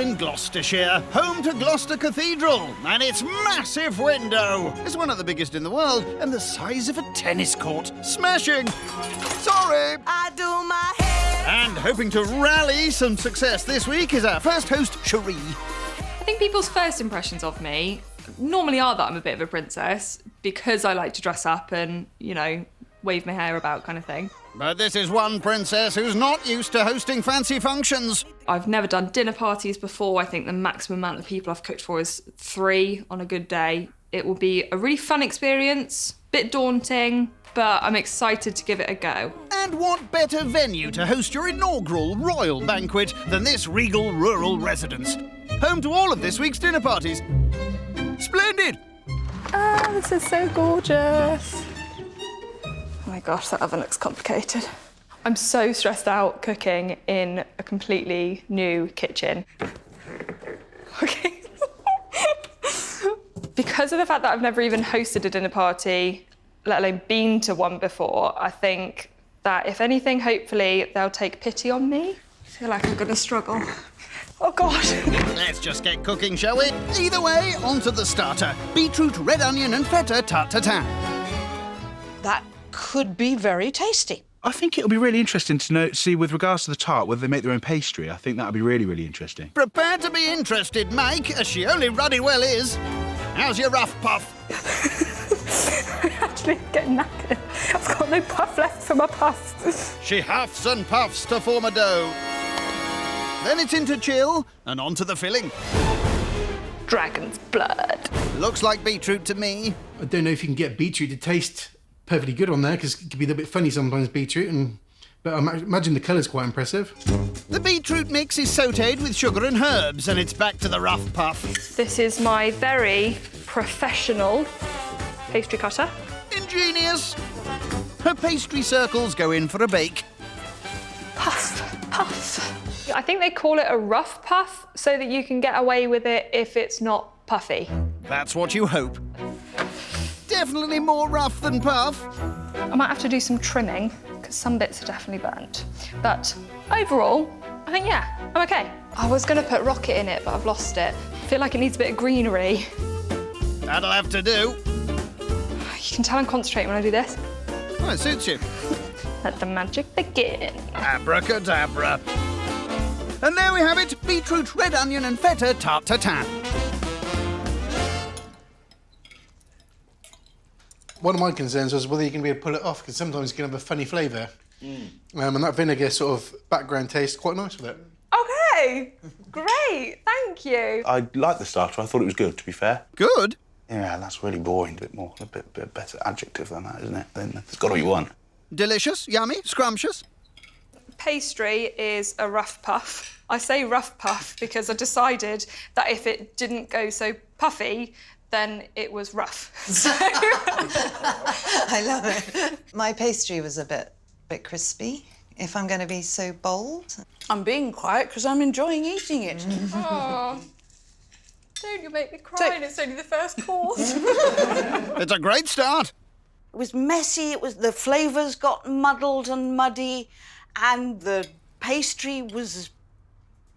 in Gloucestershire, home to Gloucester Cathedral and its massive window. It's one of the biggest in the world and the size of a tennis court. Smashing! Sorry! I do my hair. And hoping to rally some success this week is our first host, Sheree. I think people's first impressions of me normally are that I'm a bit of a princess because I like to dress up and, you know, wave my hair about kind of thing. But this is one princess who's not used to hosting fancy functions. I've never done dinner parties before. I think the maximum amount of people I've cooked for is 3 on a good day. It will be a really fun experience, bit daunting, but I'm excited to give it a go. And what better venue to host your inaugural royal banquet than this regal rural residence? Home to all of this week's dinner parties. Splendid! Ah, this is so gorgeous. Oh my gosh, that oven looks complicated. I'm so stressed out cooking in a completely new kitchen. Okay. Because of the fact that I've never even hosted a dinner party, let alone been to one before, I think that if anything, hopefully they'll take pity on me. I feel like I'm gonna struggle. Oh God. Let's just get cooking, shall we? Either way, on to the starter. Beetroot, red onion and feta tarte tatin. That could be very tasty. I think it'll be really interesting to see with regards to the tart, whether they make their own pastry. I think that'll be really, really interesting. Prepare to be interested, Mike, as she only ruddy well is. How's your rough puff? I'm actually getting knackered. I've got no puff left for my puffs. She huffs and puffs to form a dough. Then it's into chill and onto the filling. Dragon's blood. Looks like beetroot to me. I don't know if you can get beetroot to taste perfectly good on there, because it can be a little bit funny sometimes, beetroot, but I imagine the colour's quite impressive. The beetroot mix is sautéed with sugar and herbs, and it's back to the rough puff. This is my very professional pastry cutter. Ingenious. Her pastry circles go in for a bake. Puff, puff. I think they call it a rough puff so that you can get away with it if it's not puffy. That's what you hope. Definitely more rough than puff. I might have to do some trimming because some bits are definitely burnt. But overall, I think, yeah, I'm okay. I was going to put rocket in it, but I've lost it. I feel like it needs a bit of greenery. That'll have to do. You can tell I'm concentrating when I do this. Well, it suits you. Let the magic begin. Abracadabra. And there we have it, beetroot, red onion and feta tarte tatin. One of my concerns was whether you can be able to pull it off, because sometimes it can have a funny flavour. And that vinegar sort of background taste quite nice with it. Okay, great, thank you. I liked the starter. I thought it was good, to be fair. Good. Yeah, that's really boring. A bit better adjective than that, isn't it? Then it's got all you want. Delicious, yummy, scrumptious. Pastry is a rough puff. I say rough puff because I decided that if it didn't go so puffy, then it was rough. So... I love it. My pastry was a bit crispy, if I'm going to be so bold. I'm being quiet because I'm enjoying eating it. Oh, don't you make me cry, and it's only the first course. It's a great start. It was messy, the flavours got muddled and muddy, and the pastry was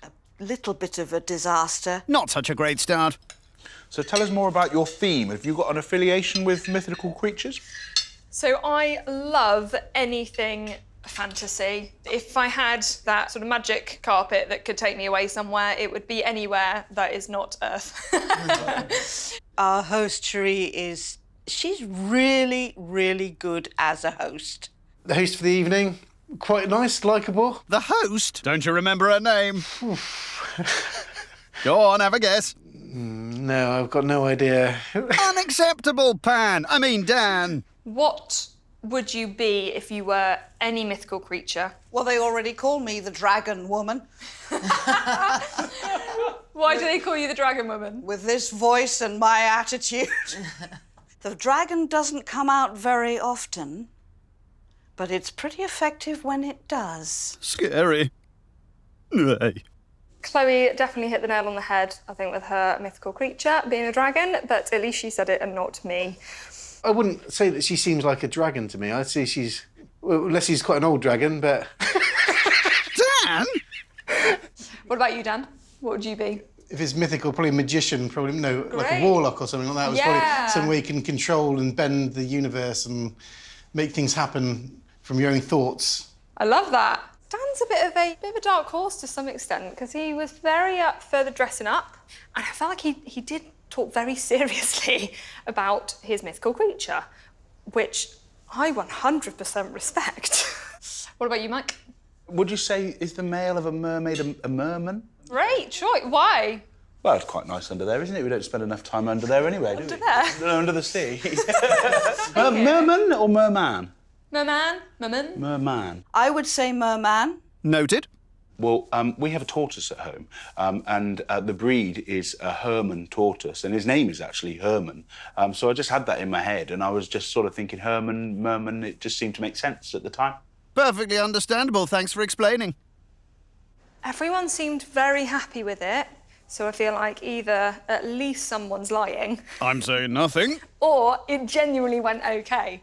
a little bit of a disaster. Not such a great start. So tell us more about your theme. Have you got an affiliation with mythical creatures? So I love anything fantasy. If I had that sort of magic carpet that could take me away somewhere, it would be anywhere that is not Earth. Our host, Sheree, she's really, really good as a host. The host for the evening, quite nice, likeable. The host? Don't you remember her name? Go on, have a guess. No, I've got no idea. Unacceptable, Dan. What would you be if you were any mythical creature? Well, they already call me the Dragon Woman. Why do they call you the Dragon Woman? With this voice and my attitude. The dragon doesn't come out very often, but it's pretty effective when it does. Scary. Hey. Chloe definitely hit the nail on the head, I think, with her mythical creature being a dragon, but at least she said it and not me. I wouldn't say that she seems like a dragon to me. I'd say she's, well, unless she's quite an old dragon, but... Dan? What about you, Dan? What would you be? If it's mythical, probably a magician, probably no, like a Great. warlock or something like that. It was Yeah. probably some way you can control and bend the universe and make things happen from your own thoughts. I love that. Dan's a bit of a dark horse to some extent because he was very up for the dressing up, and I felt like he did talk very seriously about his mythical creature, which I 100% respect. What about you, Mike? Would you say, is the male of a mermaid a merman? Great choice. Why? Well, it's quite nice under there, isn't it? We don't spend enough time under there anyway, do we? Under there? No, under the sea. Merman or merman? Merman? Merman? Merman. I would say merman. Noted. Well, we have a tortoise at home, and the breed is a Herman tortoise, and his name is actually Herman. So I just had that in my head, and I was just sort of thinking Herman, merman, it just seemed to make sense at the time. Perfectly understandable. Thanks for explaining. Everyone seemed very happy with it, so I feel like either at least someone's lying I'm saying nothing. or it genuinely went okay.